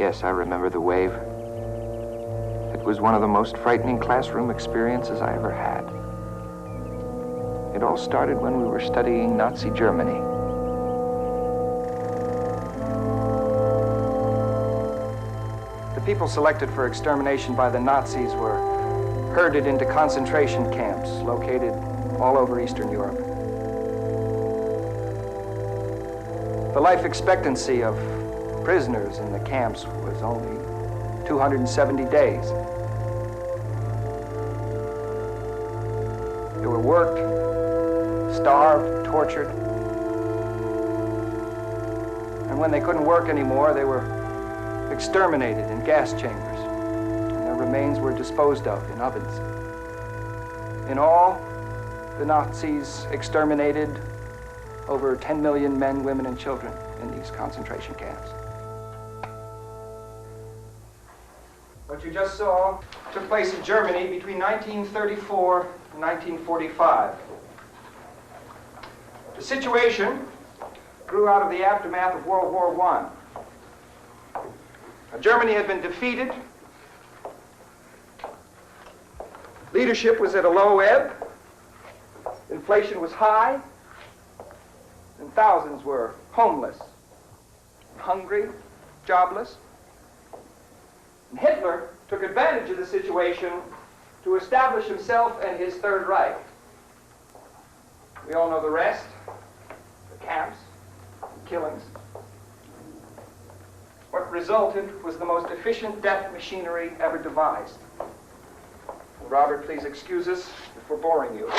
Yes, I remember the wave. It was one of the most frightening classroom experiences I ever had. It all started when we were studying Nazi Germany. The people selected for extermination by the Nazis were herded into concentration camps located all over Eastern Europe. The life expectancy of prisoners in the camps was only 270 days. They were worked, starved, tortured. And when they couldn't work anymore, they were exterminated in gas chambers. And their remains were disposed of in ovens. In all, the Nazis exterminated over 10 million men, women, and children in these concentration camps. What you just saw took place in Germany between 1934 and 1945. The situation grew out of the aftermath of World War I. Germany had been defeated. Leadership was at a low ebb. Inflation was high. And thousands were homeless, hungry, jobless. And Hitler took advantage of the situation to establish himself and his Third Reich. We all know the rest, the camps, the killings. What resulted was the most efficient death machinery ever devised. Robert, please excuse us if we're boring you.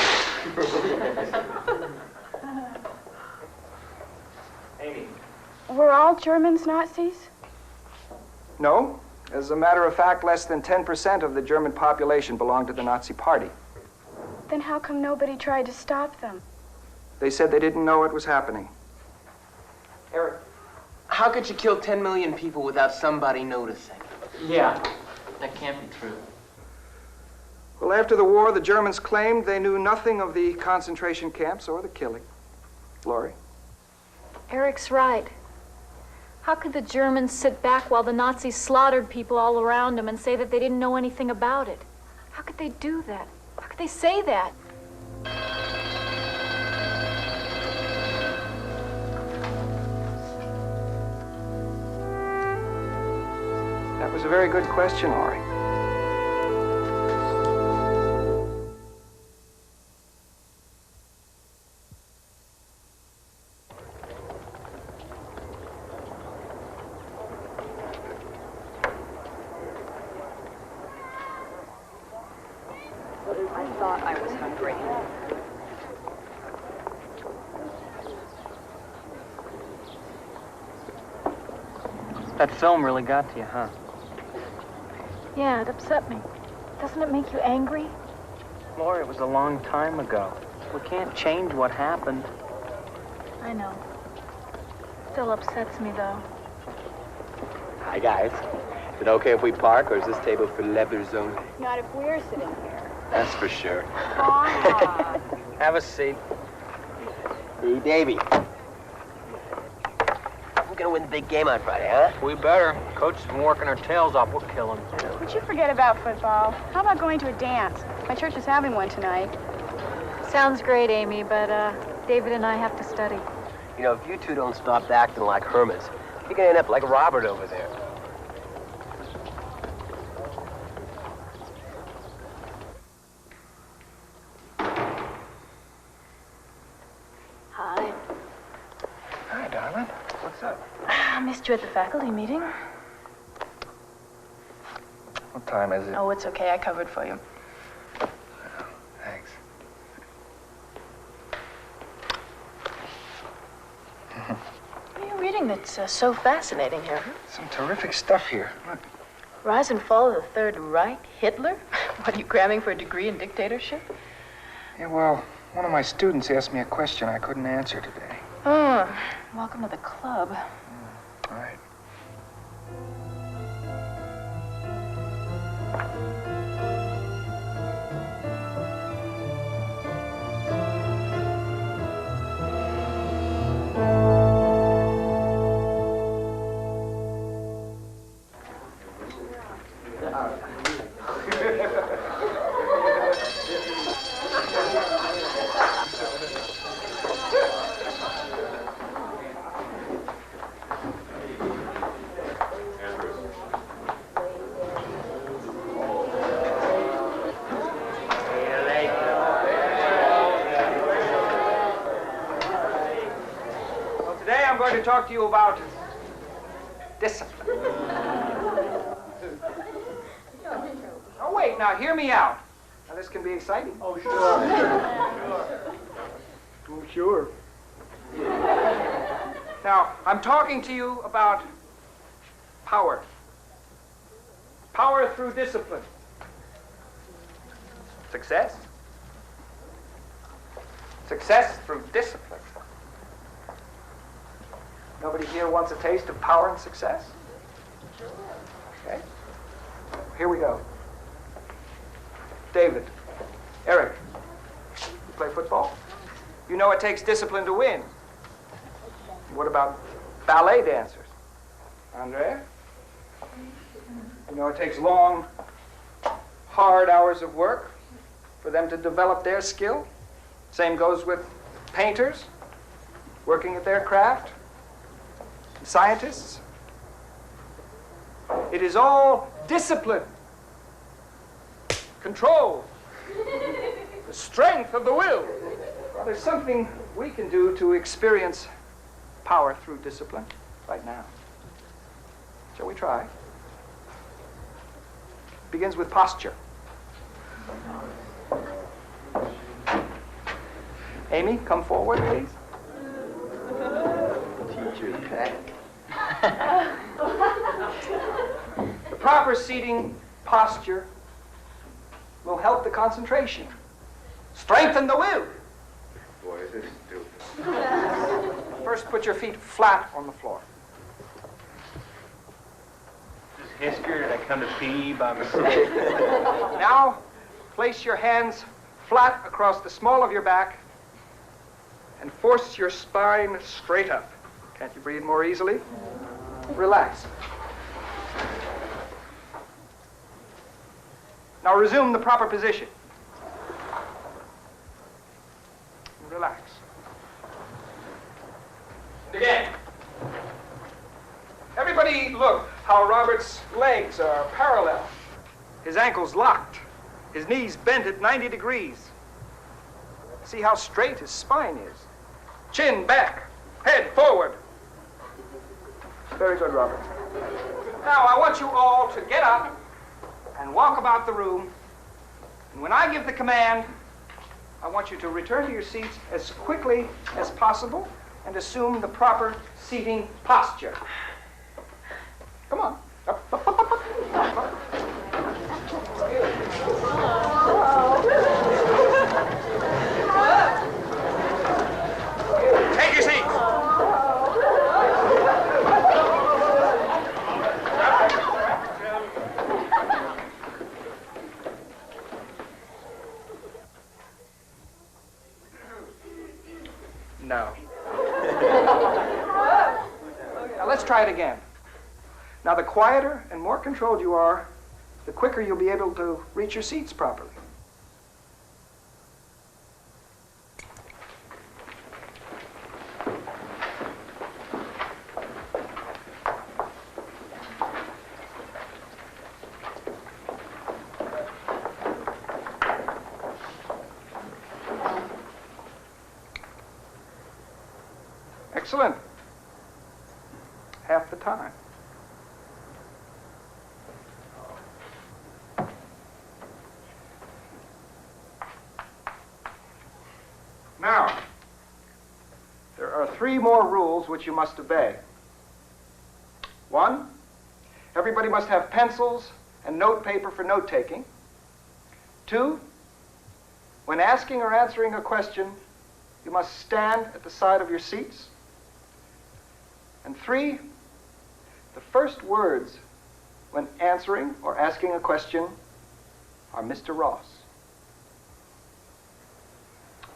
Amy. Were all Germans Nazis? No. As a matter of fact, less than 10% of the German population belonged to the Nazi Party. Then how come nobody tried to stop them? They said they didn't know what was happening. Eric. How could you kill 10 million people without somebody noticing? Yeah, that can't be true. Well, after the war, the Germans claimed they knew nothing of the concentration camps or the killing. Laurie? Eric's right. How could the Germans sit back while the Nazis slaughtered people all around them and say that they didn't know anything about it? How could they do that? How could they say that? That was a very good question, Laurie. I thought I was hungry. That film really got to you, huh? Yeah, it upset me. Doesn't it make you angry? Laurie, it was a long time ago. We can't change what happened. I know. Still upsets me, though. Hi, guys. Is it okay if we park, or is this table for leathers only? Not if we're sitting here. That's for sure. Have a seat. Hey, Davey. We're gonna win the big game on Friday, huh? We better. Coach has been working our tails off. We'll kill him. Would you forget about football? How about going to a dance? My church is having one tonight. Sounds great, Amy, but David and I have to study. You know, if you two don't stop acting like hermits, you're gonna end up like Robert over there. Hi. Hi, darling. What's up? I missed you at the faculty meeting. What time is it? Oh, it's okay. I covered for you. Thanks. What are you reading that's so fascinating here? Some terrific stuff here. Look. Rise and Fall of the Third Reich? Hitler? What, are you cramming for a degree in dictatorship? Yeah, well, one of my students asked me a question I couldn't answer today. Oh, welcome to the club. All right. talk to you about discipline. Oh, wait, now hear me out. Now, this can be exciting. Oh, sure. Oh, sure. Now, I'm talking to you about power. Power through discipline. Success. Success through discipline. Nobody here wants a taste of power and success? Okay. Here we go. David, Eric, you play football? You know it takes discipline to win. What about ballet dancers? Andrea? You know it takes long, hard hours of work for them to develop their skill. Same goes with painters, working at their craft, scientists. It is all discipline, control, the strength of the will. Well, there's something we can do to experience power through discipline right now. Shall we try? Begins with posture. Amy, come forward, please. Teacher's pet. The proper seating posture will help the concentration, strengthen the will. Boy, is this stupid. First, put your feet flat on the floor. This history, did I come to pee by mistake? Now, place your hands flat across the small of your back and force your spine straight up. Can't you breathe more easily? Relax. Now resume the proper position. Relax. And again. Everybody look how Robert's legs are parallel. His ankles locked. His knees bent at 90 degrees. See how straight his spine is. Chin back, head forward. Very good, Robert. Now, I want you all to get up and walk about the room. And when I give the command, I want you to return to your seats as quickly as possible and assume the proper seating posture. Come on. Up, up, up, up, up, up. Take your seats. No. Now let's try it again. Now the quieter and more controlled you are, the quicker you'll be able to reach your seats properly. Excellent. Half the time. Now, there are 3 more rules which you must obey. 1, everybody must have pencils and note paper for note-taking. 2, when asking or answering a question, you must stand at the side of your seats. And 3, the first words when answering or asking a question are Mr. Ross.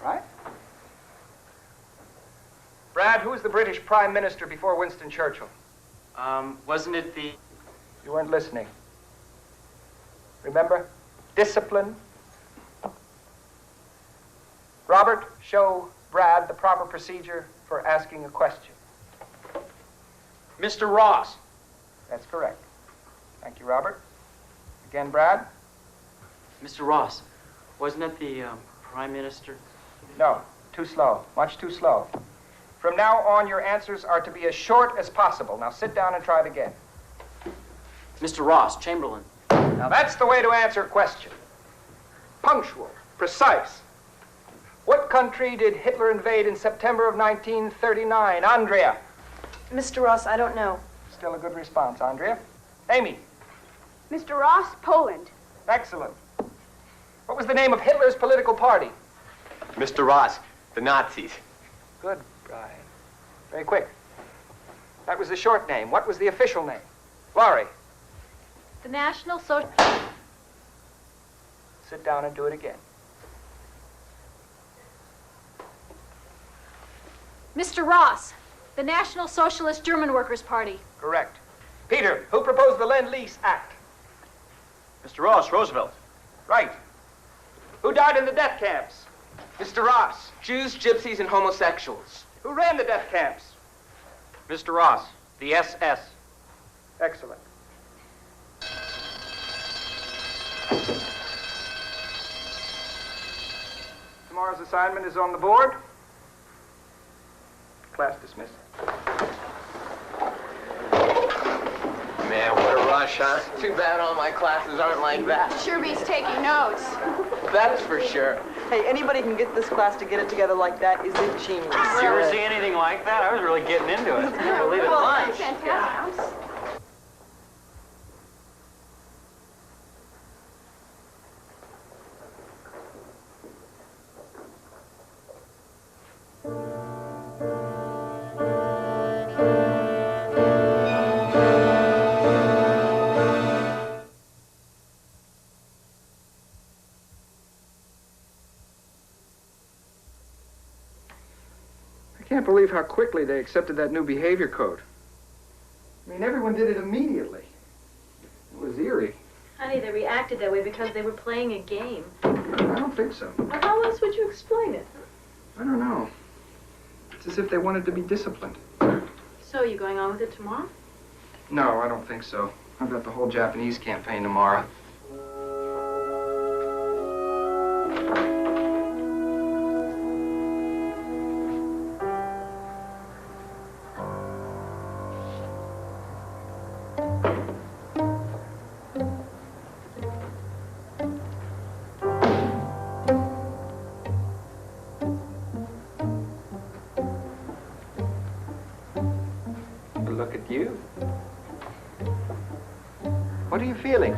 Right? Brad, who was the British Prime Minister before Winston Churchill? Wasn't it the... You weren't listening. Remember? Discipline. Robert, show Brad the proper procedure for asking a question. Mr. Ross. That's correct. Thank you, Robert. Again, Brad? Mr. Ross, wasn't it the Prime Minister? No, too slow. Much too slow. From now on, your answers are to be as short as possible. Now sit down and try it again. Mr. Ross, Chamberlain. Now that's the way to answer a question. Punctual, precise. What country did Hitler invade in September of 1939? Andrea. Mr. Ross, I don't know. Still a good response, Andrea. Amy. Mr. Ross, Poland. Excellent. What was the name of Hitler's political party? Mr. Ross, the Nazis. Good, Brian. Very quick. That was the short name. What was the official name? Laurie. The National Social... Sit down and do it again. Mr. Ross, the National Socialist German Workers' Party. Correct. Peter, who proposed the Lend-Lease Act? Mr. Ross, Roosevelt. Right. Who died in the death camps? Mr. Ross, Jews, gypsies, and homosexuals. Who ran the death camps? Mr. Ross, the SS. Excellent. Tomorrow's assignment is on the board. Class dismissed. Man, what a rush, huh? Too bad all my classes aren't like that. Sure beats taking notes. That's for sure. Hey, anybody can get this class to get it together like that is a genius. Did you ever see anything like that? I was really getting into it. I can't believe it. Well, fantastic. I can't believe how quickly they accepted that new behavior code. I mean, everyone did it immediately. It was eerie. Honey, they reacted that way because they were playing a game. I don't think so. Well, how else would you explain it? I don't know. It's as if they wanted to be disciplined. So, you going on with it tomorrow? No, I don't think so. I've got the whole Japanese campaign tomorrow. Look at you. What are you feeling?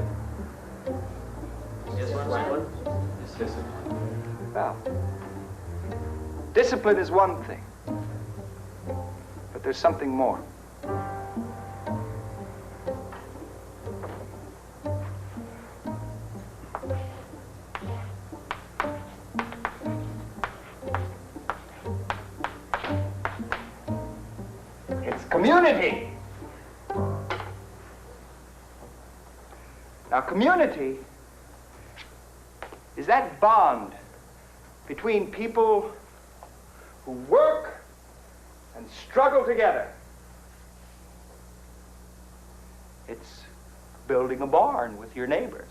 Well, discipline is one thing, but there's something more. It's community. Now, community is that bond between people who work and struggle together. It's building a barn with your neighbors.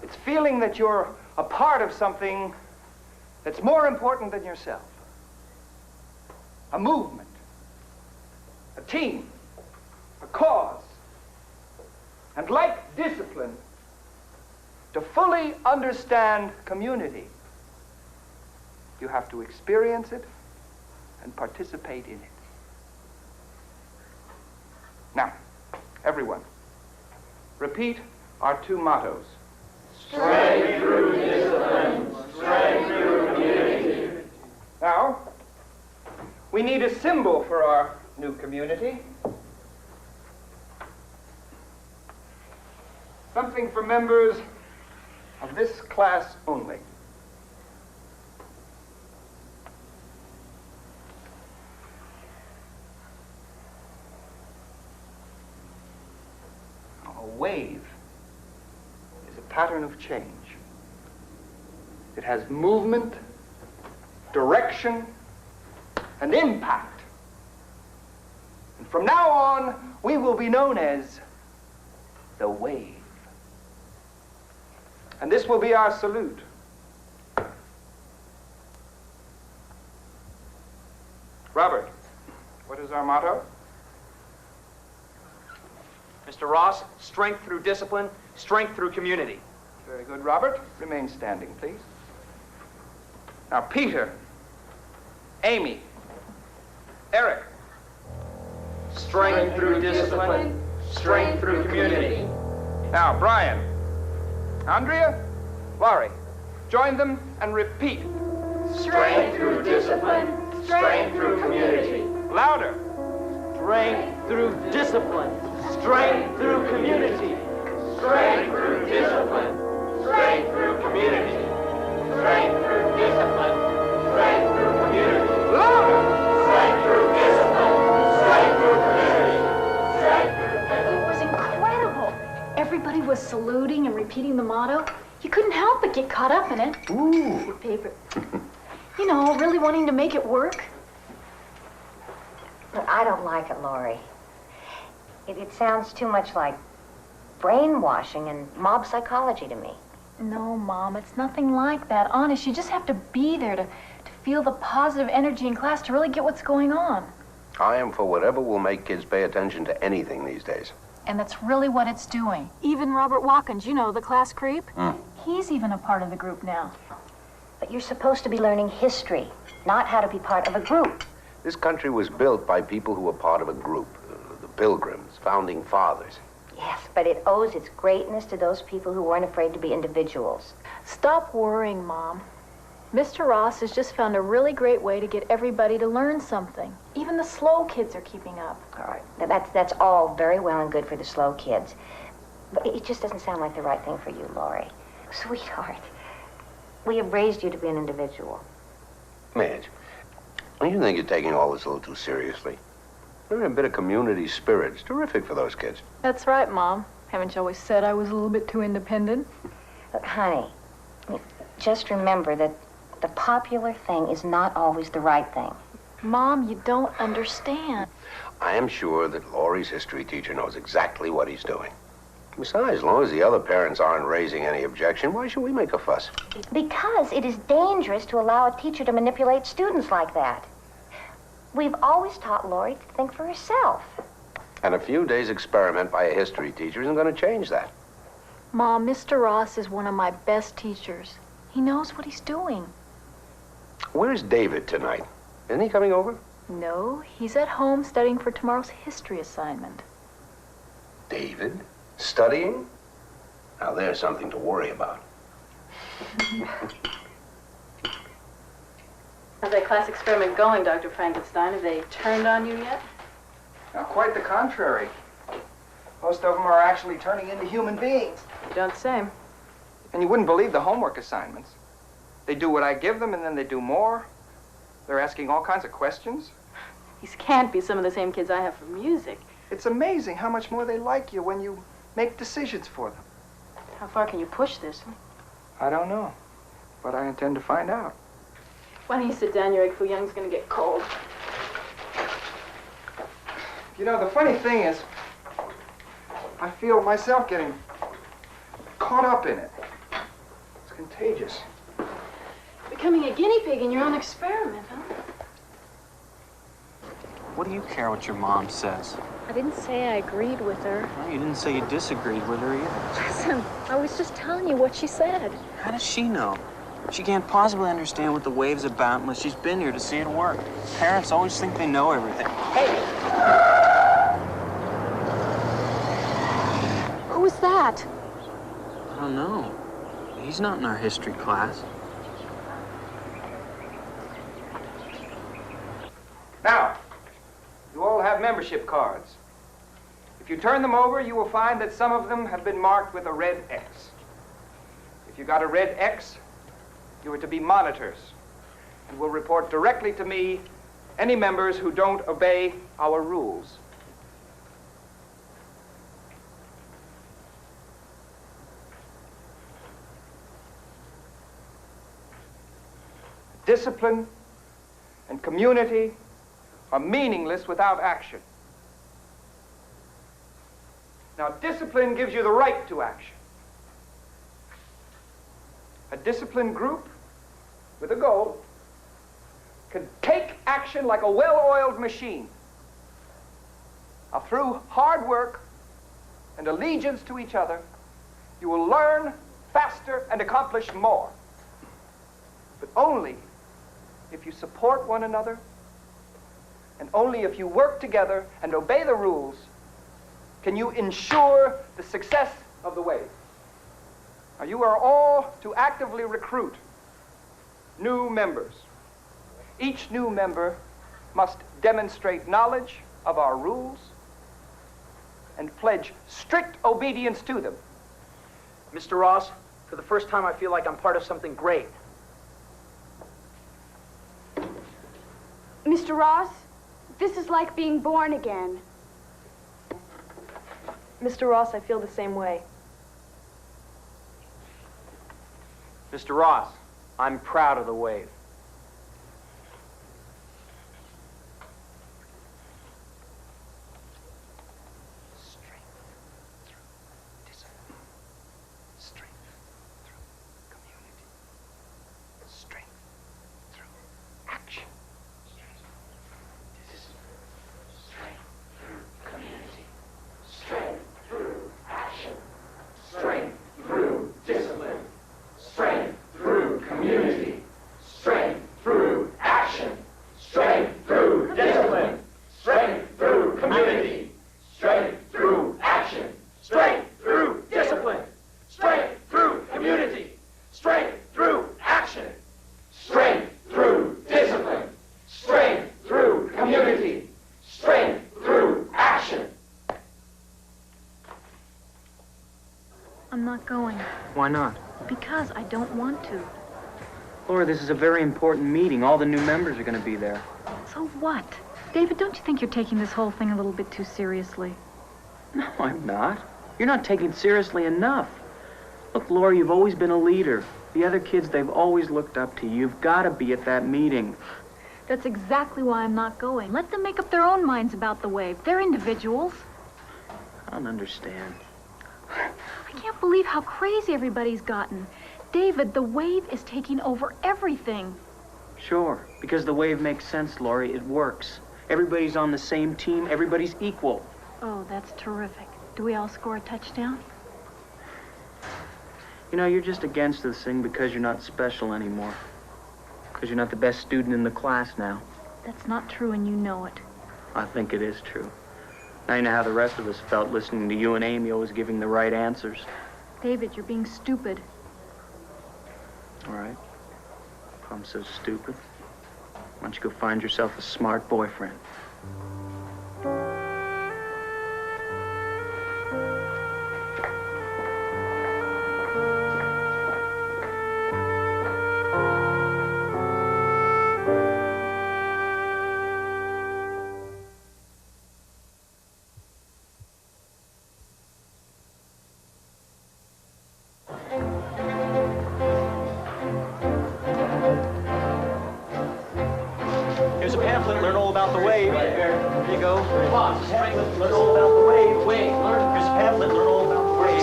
It's feeling that you're a part of something that's more important than yourself. A movement, a team, a cause. And like discipline, to fully understand community, you have to experience it and participate in it. Now, everyone, repeat our two mottos. Strength through discipline, strength through community. Now, we need a symbol for our new community. Something for members of this class only. A wave is a pattern of change. It has movement, direction, and impact. And from now on, we will be known as the wave. And this will be our salute. is our motto. Mr. Ross, strength through discipline, strength through community. Very good, Robert. Remain standing, please. Now, Peter, Amy, Eric. Strength through discipline, strength through community. Now, Brian, Andrea, Laurie. Join them and repeat. Strength through discipline, strength through community. Louder. Strength through discipline, strength through community. Strength through discipline, strength through community. Strength through discipline, strength through community. Louder. Strength through discipline, strength through community. Strength through discipline. It was incredible. Everybody was saluting and repeating the motto. You couldn't help but get caught up in it. Ooh. Your favorite. You know, really wanting to make it work. Look, I don't like it, Laurie. It sounds too much like brainwashing and mob psychology to me. No, Mom, it's nothing like that. Honest, you just have to be there to feel the positive energy in class to really get what's going on. I am for whatever will make kids pay attention to anything these days. And that's really what it's doing. Even Robert Watkins, you know, the class creep, he's even a part of the group now. But you're supposed to be learning history, not how to be part of a group. This country was built by people who were part of a group. The Pilgrims, founding fathers. Yes, but it owes its greatness to those people who weren't afraid to be individuals. Stop worrying, Mom. Mr. Ross has just found a really great way to get everybody to learn something. Even the slow kids are keeping up. All right, that's all very well and good for the slow kids. But it just doesn't sound like the right thing for you, Laurie. Sweetheart, we have raised you to be an individual. Madge, don't you think you're taking all this a little too seriously? There's a bit of community spirit. It's terrific for those kids. That's right, Mom. Haven't you always said I was a little bit too independent? Look, honey, just remember that the popular thing is not always the right thing. Mom, you don't understand. I am sure that Laurie's history teacher knows exactly what he's doing. Besides, as long as the other parents aren't raising any objection, why should we make a fuss? Because it is dangerous to allow a teacher to manipulate students like that. We've always taught Laurie to think for herself. And a few days' experiment by a history teacher isn't going to change that. Mom, Mr. Ross is one of my best teachers. He knows what he's doing. Where's David tonight? Isn't he coming over? No, he's at home studying for tomorrow's history assignment. David? Studying? Now there's something to worry about. How's that class experiment going, Dr. Frankenstein? Have they turned on you yet? Now, quite the contrary. Most of them are actually turning into human beings. You don't say. And you wouldn't believe the homework assignments. They do what I give them, and then they do more. They're asking all kinds of questions. These can't be some of the same kids I have for music. It's amazing how much more they like you when you make decisions for them. How far can you push this? I don't know, but I intend to find out. Why don't you sit down? Your egg foo young's gonna get cold. You know, the funny thing is, I feel myself getting caught up in it. It's contagious. Becoming a guinea pig in your own experiment, huh? What do you care what your mom says? I didn't say I agreed with her. Well, you didn't say you disagreed with her either. Listen, I was just telling you what she said. How does she know? She can't possibly understand what the wave's about unless she's been here to see it work. Parents always think they know everything. Hey! Who was that? I don't know. He's not in our history class. Now, you all have membership cards. If you turn them over, you will find that some of them have been marked with a red X. If you got a red X, you are to be monitors and will report directly to me any members who don't obey our rules. Discipline and community are meaningless without action. Now, discipline gives you the right to action. A disciplined group with a goal can take action like a well-oiled machine. Now, through hard work and allegiance to each other, you will learn faster and accomplish more. But only if you support one another, and only if you work together and obey the rules, can you ensure the success of the wave. Now, you are all to actively recruit new members. Each new member must demonstrate knowledge of our rules and pledge strict obedience to them. Mr. Ross, for the first time I feel like I'm part of something great. Mr. Ross, this is like being born again. Mr. Ross, I feel the same way. Mr. Ross, I'm proud of the wave. I'm not going. Why not? Because I don't want to. Laura, this is a very important meeting. All the new members are going to be there. So what? David, don't you think you're taking this whole thing a little bit too seriously? No, I'm not. You're not taking it seriously enough. Look, Laura, you've always been a leader. The other kids, they've always looked up to you. You've got to be at that meeting. That's exactly why I'm not going. Let them make up their own minds about the wave. They're individuals. I don't understand. I can't believe how crazy everybody's gotten. David, the wave is taking over everything. Sure, because the wave makes sense, Laurie. It works. Everybody's on the same team. Everybody's equal. Oh, that's terrific. Do we all score a touchdown? You know, you're just against this thing because you're not special anymore. Because you're not the best student in the class now. That's not true, and you know it. I think it is true. Now you know how the rest of us felt listening to you and Amy always giving the right answers. David, you're being stupid. All right. If I'm so stupid, why don't you go find yourself a smart boyfriend? Here's a pamphlet, learn all about the wave. Here you go. Pamphlet, learn all about the wave. Wait, learn. Here's a pamphlet, learn all about the wave.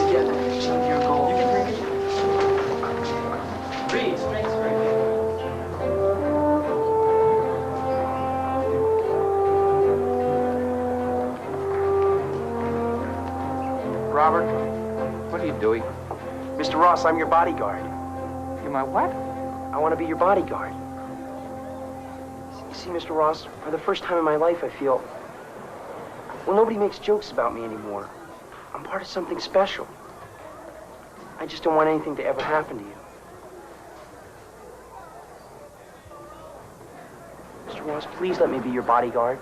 Your goal. You can read it. Read, strength, Robert, what are you doing? Mr. Ross, I'm your bodyguard. You're my what? I want to be your bodyguard. You see, Mr. Ross, for the first time in my life, I feel, well, nobody makes jokes about me anymore. I'm part of something special. I just don't want anything to ever happen to you. Mr. Ross, please let me be your bodyguard.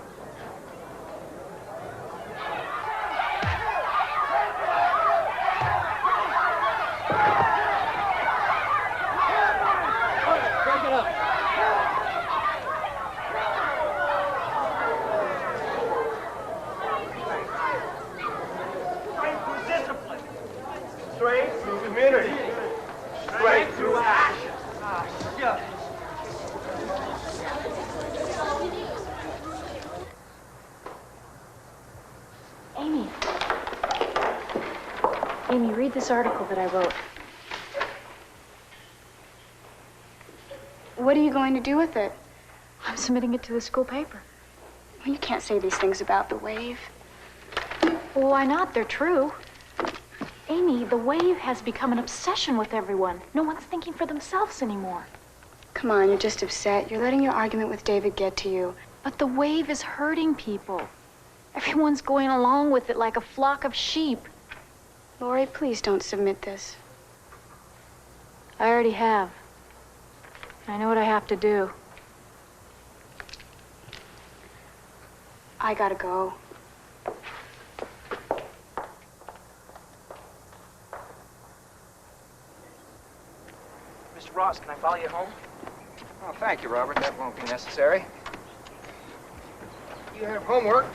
Strength through community. Strength through action. Amy. Amy, read this article that I wrote. What are you going to do with it? I'm submitting it to the school paper. You can't say these things about the wave. Well, why not? They're true. Amy, the wave has become an obsession with everyone. No one's thinking for themselves anymore. Come on, you're just upset. You're letting your argument with David get to you. But the wave is hurting people. Everyone's going along with it like a flock of sheep. Lori, please don't submit this. I already have. I know what I have to do. I gotta go. Mr. Ross, can I follow you home? Oh, thank you, Robert. That won't be necessary. You have homework.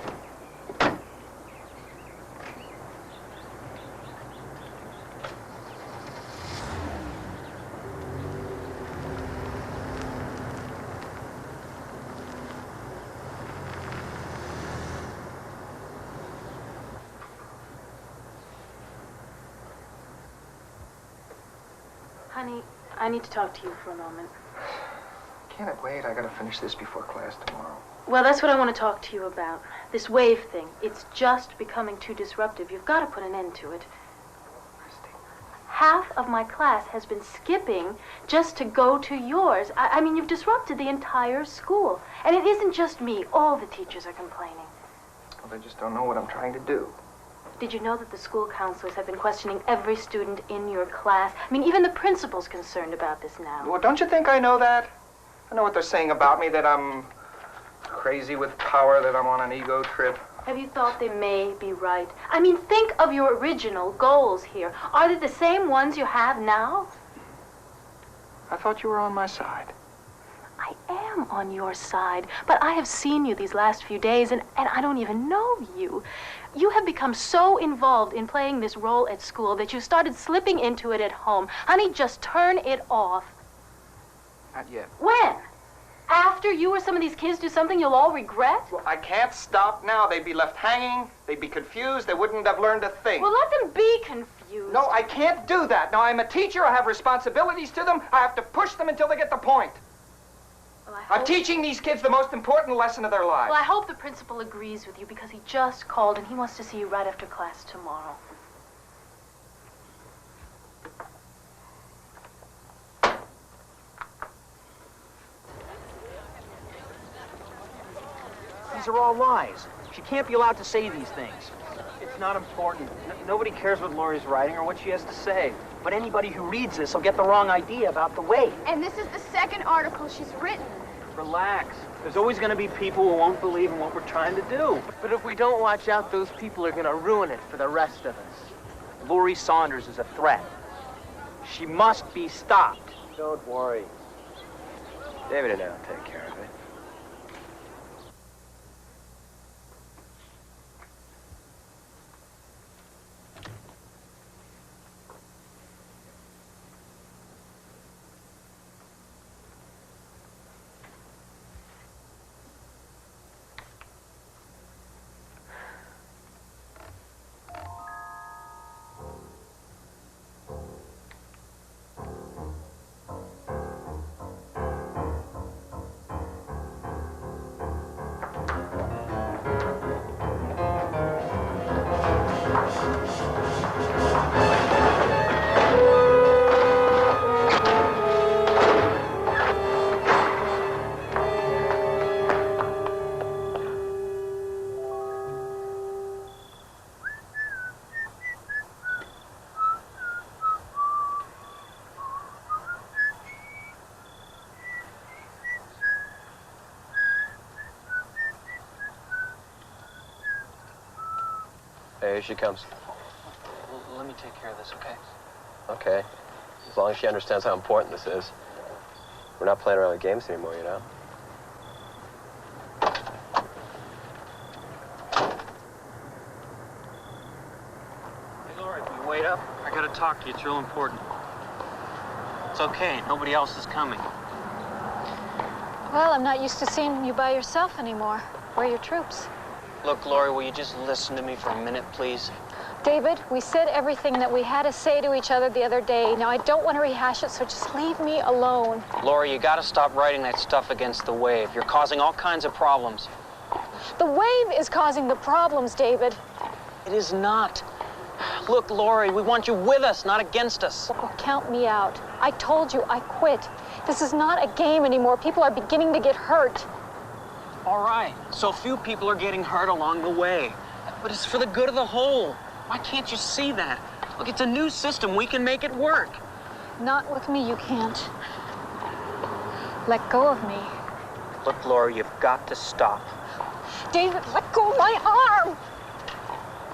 Honey, I need to talk to you for a moment. Can't it wait? I gotta finish this before class tomorrow. Well, that's what I want to talk to you about. This wave thing. It's just becoming too disruptive. You've got to put an end to it. Half of my class has been skipping just to go to yours. I mean, you've disrupted the entire school. And it isn't just me. All the teachers are complaining. Well, they just don't know what I'm trying to do. Did you know that the school counselors have been questioning every student in your class? I mean, even the principal's concerned about this now. Well, don't you think I know that? I know what they're saying about me, that I'm crazy with power, that I'm on an ego trip. Have you thought they may be right? I mean, think of your original goals here. Are they the same ones you have now? I thought you were on my side. I am on your side, but I have seen you these last few days, and I don't even know you. You have become so involved in playing this role at school that you started slipping into it at home. Honey, just turn it off. Not yet. When? After you or some of these kids do something you'll all regret? Well, I can't stop now. They'd be left hanging. They'd be confused. They wouldn't have learned a thing. Well, let them be confused. No, I can't do that. Now, I'm a teacher. I have responsibilities to them. I have to push them until they get the point. Well, I'm teaching these kids the most important lesson of their lives. Well, I hope the principal agrees with you because he just called and he wants to see you right after class tomorrow. These are all lies. She can't be allowed to say these things. It's not important. Nobody cares what Lori's writing or what she has to say. But anybody who reads this will get the wrong idea about the wave. And this is the second article she's written. Relax. There's always going to be people who won't believe in what we're trying to do. But if we don't watch out, those people are going to ruin it for the rest of us. Lori Saunders is a threat. She must be stopped. Don't worry. David and I'll take care of it. Hey, here she comes. Let me take care of this, okay? Okay. As long as she understands how important this is. We're not playing around with games anymore, you know? Hey, Lori, can you wait up? I gotta talk to you. It's real important. It's okay. Nobody else is coming. Well, I'm not used to seeing you by yourself anymore. Where are your troops? Look, Lori, will you just listen to me for a minute, please? David, we said everything that we had to say to each other the other day. Now, I don't want to rehash it, so just leave me alone. Lori, you gotta stop writing that stuff against the wave. You're causing all kinds of problems. The wave is causing the problems, David. It is not. Look, Lori, we want you with us, not against us. Well, count me out. I told you I quit. This is not a game anymore. People are beginning to get hurt. All right, so few people are getting hurt along the way. But it's for the good of the whole. Why can't you see that? Look, it's a new system. We can make it work. Not with me, you can't. Let go of me. Look, Lori, you've got to stop. David, let go of my arm!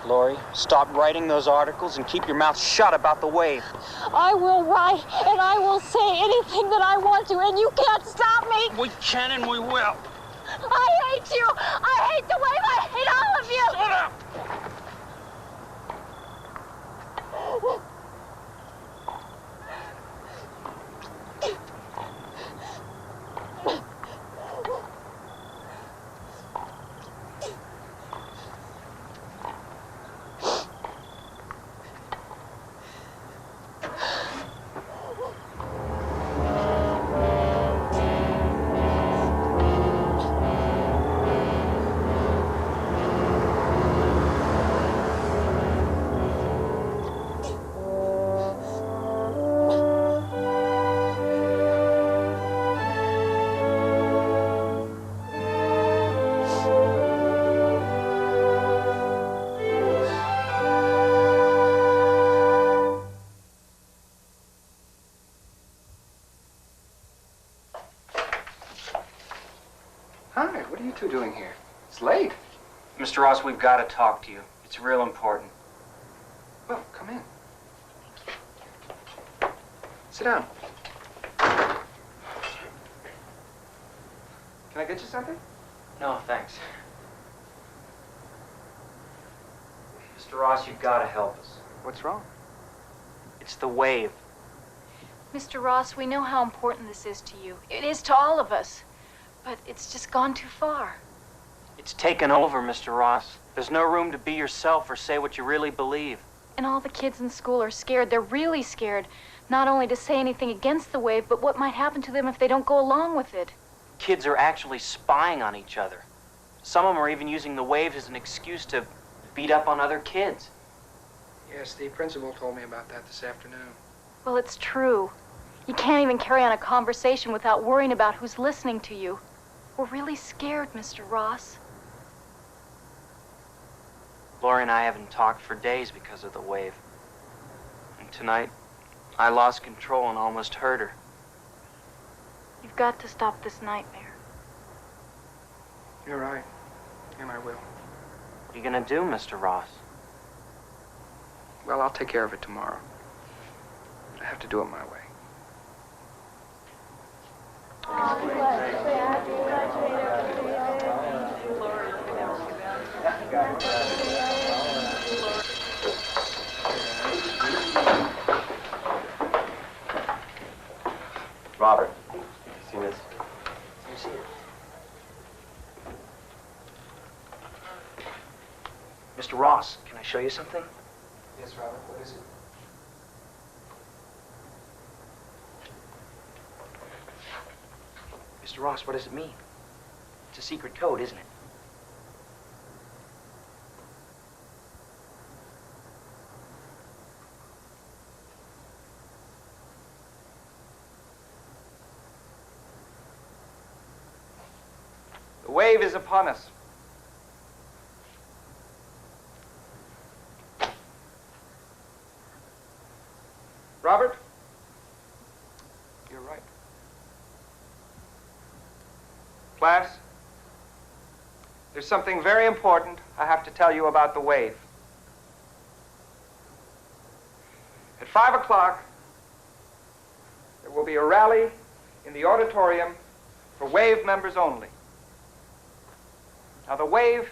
Lori, stop writing those articles and keep your mouth shut about the wave. I will write, and I will say anything that I want to, and you can't stop me! We can and we will. I hate you! I hate the wave! I hate all of you! Shut up! Hi, what are you two doing here? It's late. Mr. Ross, we've got to talk to you. It's real important. Well, come in. Sit down. Can I get you something? No, thanks. Mr. Ross, you've got to help us. What's wrong? It's the wave. Mr. Ross, we know how important this is to you. It is to all of us. But it's just gone too far. It's taken over, Mr. Ross. There's no room to be yourself or say what you really believe. And all the kids in school are scared. They're really scared. Not only to say anything against the wave, but what might happen to them if they don't go along with it. Kids are actually spying on each other. Some of them are even using the wave as an excuse to beat up on other kids. Yes, the principal told me about that this afternoon. Well, it's true. You can't even carry on a conversation without worrying about who's listening to you. We're really scared, Mr. Ross. Lori and I haven't talked for days because of the wave. And tonight, I lost control and almost hurt her. You've got to stop this nightmare. You're right, and I will. What are you gonna do, Mr. Ross? Well, I'll take care of it tomorrow. But I have to do it my way. Robert, you seen this? Let me see it. Mr. Ross, can I show you something? Yes, Robert, what is it? Mr. Ross, what does it mean? It's a secret code, isn't it? The wave is upon us. Robert, you're right. Class, there's something very important I have to tell you about the wave. At 5 o'clock, there will be a rally in the auditorium for wave members only. Now, the wave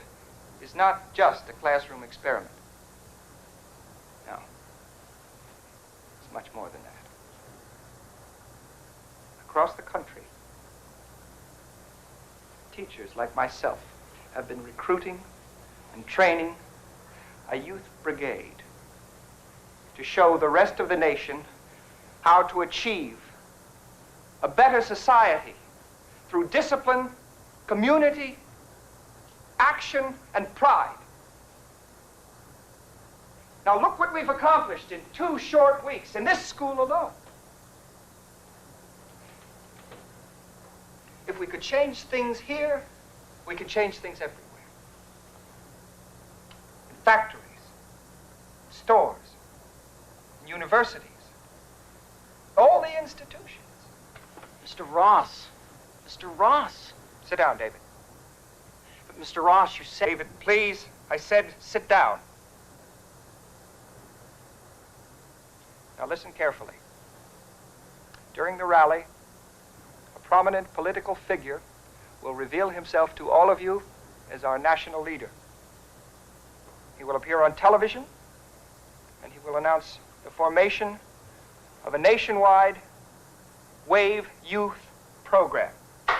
is not just a classroom experiment. No. It's much more than that. Across the country, teachers like myself have been recruiting and training a youth brigade to show the rest of the nation how to achieve a better society through discipline, community, action, and pride. Now look what we've accomplished in 2 short weeks in this school alone. If we could change things here, we could change things everywhere. In factories, stores, in universities, all the institutions. Mr. Ross. Mr. Ross. Sit down, David. But Mr. Ross, you said... David, please, I said sit down. Now listen carefully. During the rally, a prominent political figure will reveal himself to all of you as our national leader. He will appear on television, and he will announce the formation of a nationwide Wave Youth program. Wait!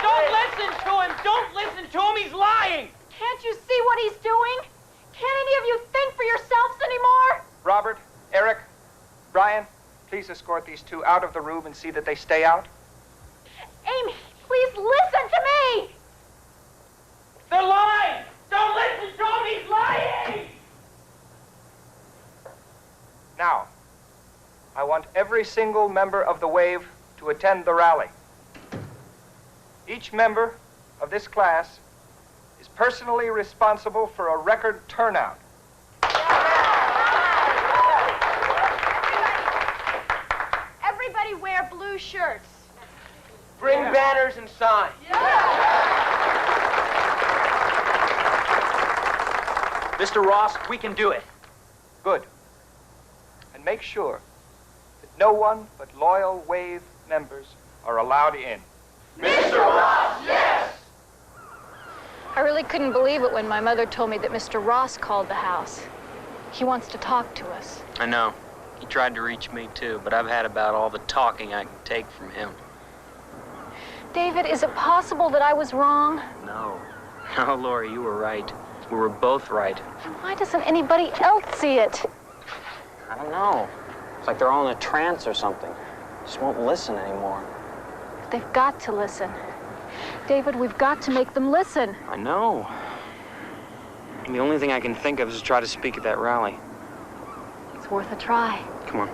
Don't listen to him! Don't listen to him! He's lying! Can't you see what he's doing? Can't any of you think for yourselves anymore? Robert, Eric, Brian, please escort these 2 out of the room and see that they stay out. Amy, please listen to me! They're lying! Don't listen to him! He's lying! Now, I want every single member of the Wave to attend the rally. Each member of this class is personally responsible for a record turnout. Everybody wear blue shirts. Bring banners and signs. Mr. Ross, we can do it. Good. And make sure that no one but loyal Wave members are allowed in. Mr. Ross, yes! I really couldn't believe it when my mother told me that Mr. Ross called the house. He wants to talk to us. I know. He tried to reach me too, but I've had about all the talking I can take from him. David, is it possible that I was wrong? No. No, Lori, you were right. We were both right. Why doesn't anybody else see it? I don't know. It's like they're all in a trance or something. Just won't listen anymore. They've got to listen. David, we've got to make them listen. I know. And the only thing I can think of is to try to speak at that rally. It's worth a try. Come on.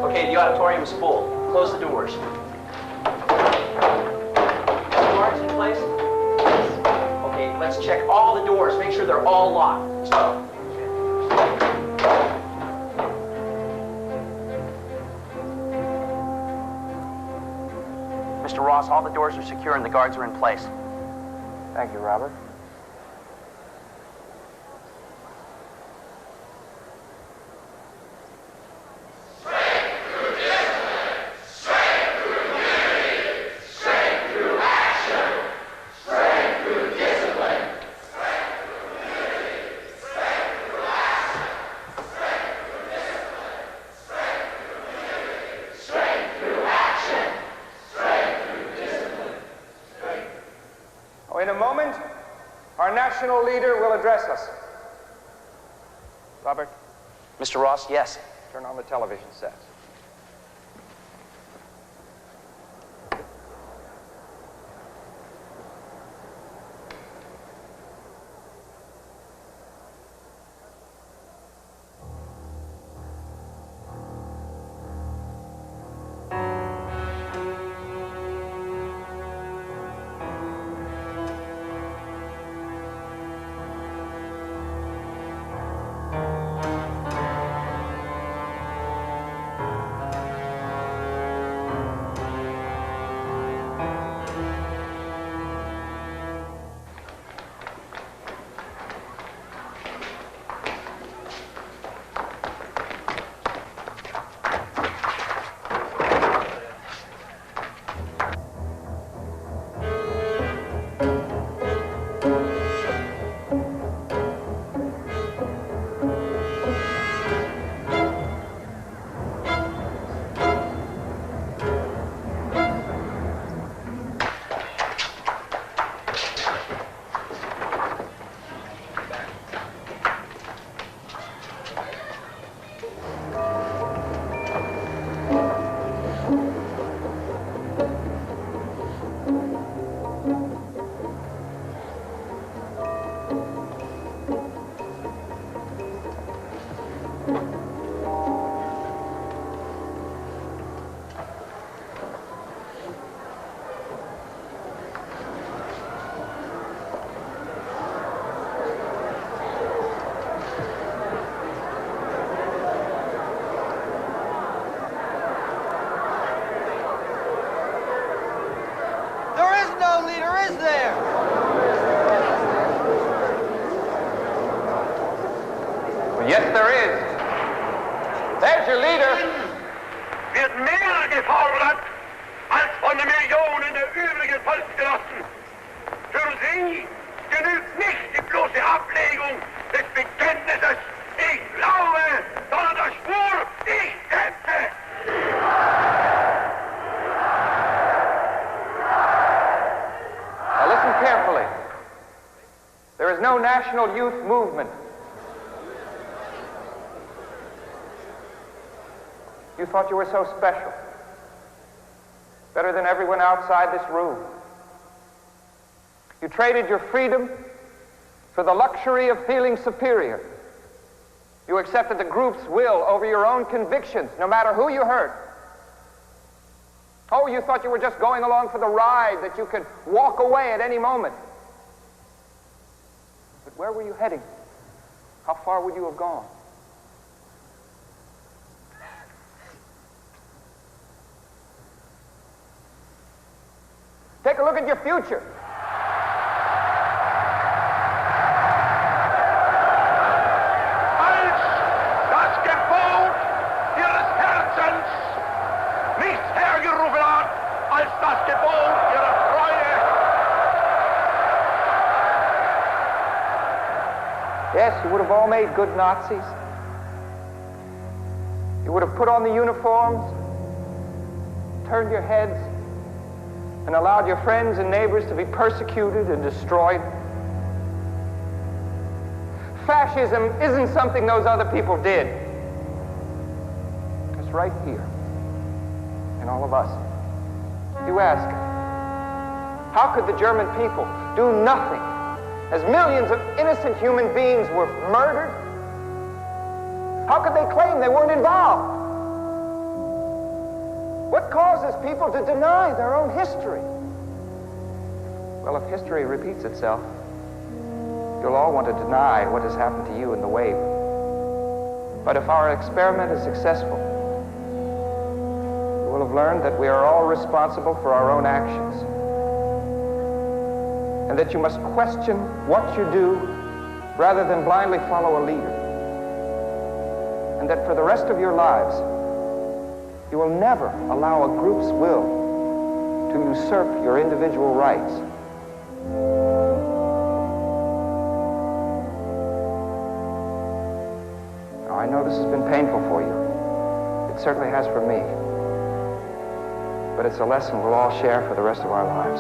Okay, the auditorium is full. Close the doors. Guards in place? Okay, let's check all the doors. Make sure they're all locked. Mr. Ross, all the doors are secure and the guards are in place. Thank you, Robert. In a moment, our national leader will address us. Robert, Mr. Ross, yes. turn on the television set. Yes, there is. There's your leader. Wird mehr gefordert als von den Millionen der übrigen Volksgenossen. Für sie genügt nicht die bloße Ablegung des Bekenntnisses, ich glaube, sondern der Schwur, ich kämpfe. Now listen carefully. There is no national youth movement. You thought you were so special, better than everyone outside this room. You traded your freedom for the luxury of feeling superior. You accepted the group's will over your own convictions, no matter who you hurt. Oh, you thought you were just going along for the ride, that you could walk away at any moment. But where were you heading? How far would you have gone? Take a look at your future. Als das Gebot ihres Herzens nichts hergerufen hat, als das Gebot ihrer Treue. Yes, you would have all made good Nazis. You would have put on the uniforms, turned your heads, and allowed your friends and neighbors to be persecuted and destroyed. Fascism isn't something those other people did. It's right here in all of us. You ask, how could the German people do nothing as millions of innocent human beings were murdered? How could they claim they weren't involved? What causes people to deny their own history? Well, if history repeats itself, you'll all want to deny what has happened to you in the wave. But if our experiment is successful, you will have learned that we are all responsible for our own actions, and that you must question what you do rather than blindly follow a leader, and that for the rest of your lives, you will never allow a group's will to usurp your individual rights. Now, I know this has been painful for you. It certainly has for me. But it's a lesson we'll all share for the rest of our lives.